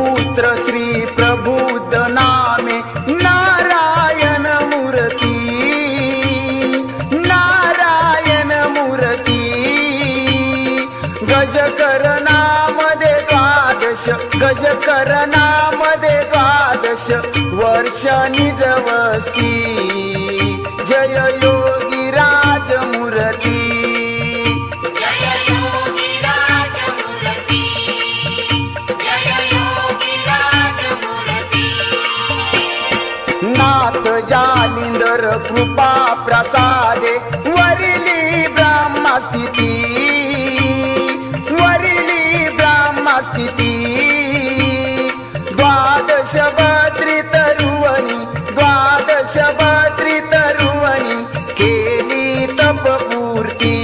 पुत्र श्री प्रबुद्ध नामे नारायण मूर्ती, नारायण मूर्ती। गजकरणामध्ये द्वादश, गजकरणामध्ये द्वादश वर्ष निज वस्ती। जय योगी राज मूर्ती, नाथ जालिंदर कृपा प्रसादे वरिली ब्रह्मस्थिती, वरिली ब्रह्मस्थिती। द्वादश बद्री तरुवनी, द्वादश बद्री तरुवनी केली तपपूर्ती।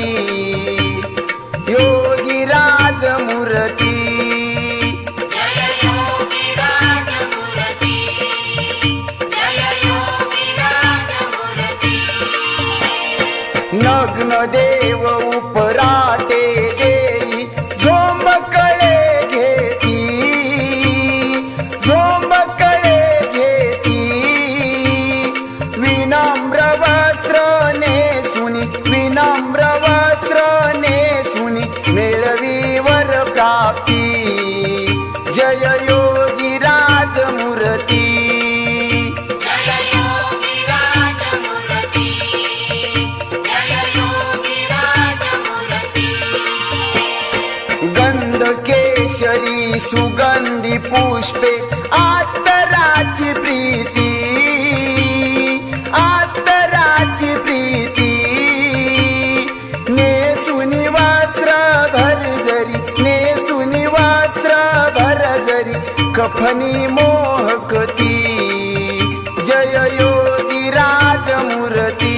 योगी राज मूर्ती, नग्न देव उपराटे देई झोंबकळे घेती, झोंबकळे घेती। विनम्र वस्त्र नेसुनी, विनम्र वस्त्र नेसुनी मेळवी वर प्राप्ती। जय योगी राज मूर्ती, केशरी सुगंधी पुष्पे आत्तराची प्रीती, आत्तराची प्रीती। नेसुनी वस्त्र भरजरी, नेसुनी वस्त्र भरजरी कफनी मोहकती। जय योगी राज मूर्ती,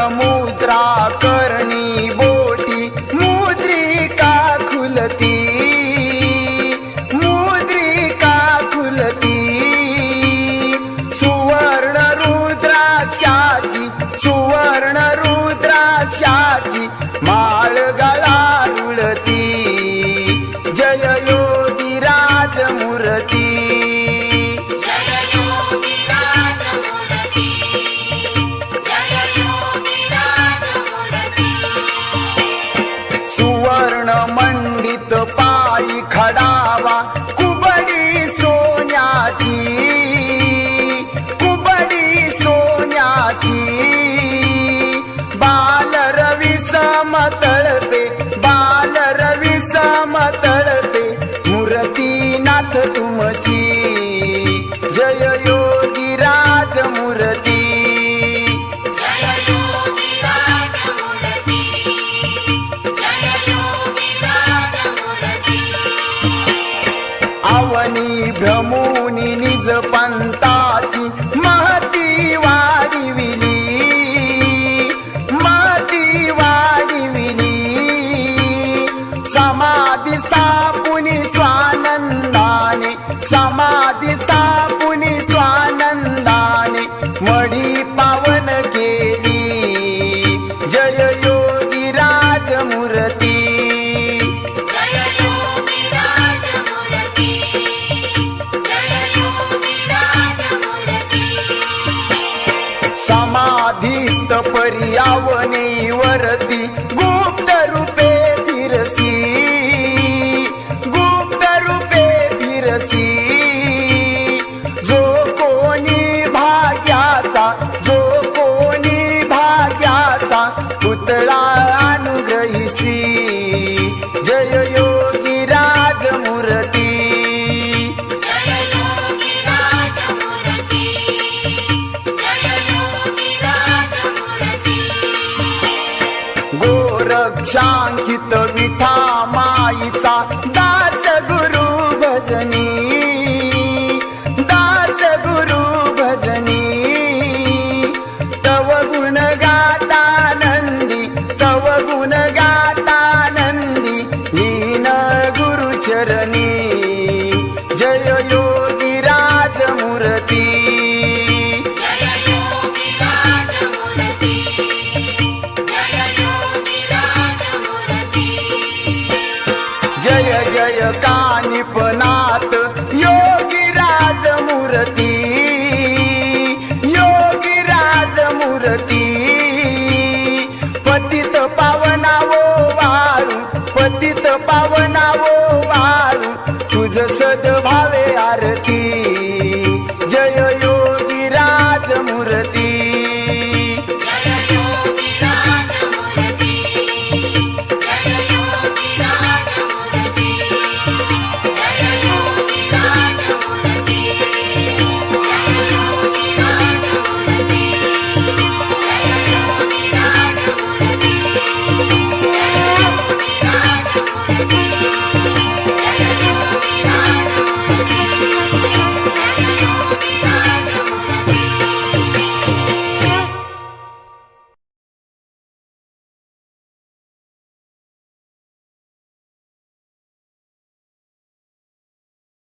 मुद्रा करणी बोटी मुद्रिका खुलती, मुद्रिका खुलती। सुवर्ण रुद्राक्षाची, सुवर्ण रुद्राक्षाची माळ गळा रुळती। जय योगी राज मूर्ती, मंडित पायी खडावा कुबडी सोन्याची, कुबडी सोन्याची। बालरवी समतळपे, बालरवी समतळपे मूर्तीनाथ तुमची। जय योगी राज मूर्ती, अवनी भ्रमुनी निज पंताची महती वाढविली, महती वाढविली। समाधी स्थापुनी स्वानंदाने, समाधी स्थापुनी स्वानंदाने मढी पावन केली। जय योगी राज मूर्ती, समाधीस्थ पर्यावने वरती गुप्त रूपे फिरसी, गुप्त रूपे फिरसी। जो कोणी भाग्याचा, जो कोणी भाग्याचा पुतळा अनुग्रहिसी। जय योगी राज मूर्ती, गोरक्षांकित विठा माईचा दास गुरु भजनी, दास गुरु भजनी। तव गुण गाता नंदी, तव गुण गाता नंदी लीन गुरु चरणी। जय योगी राज मूर्ती, जय योगी राज मूर्ती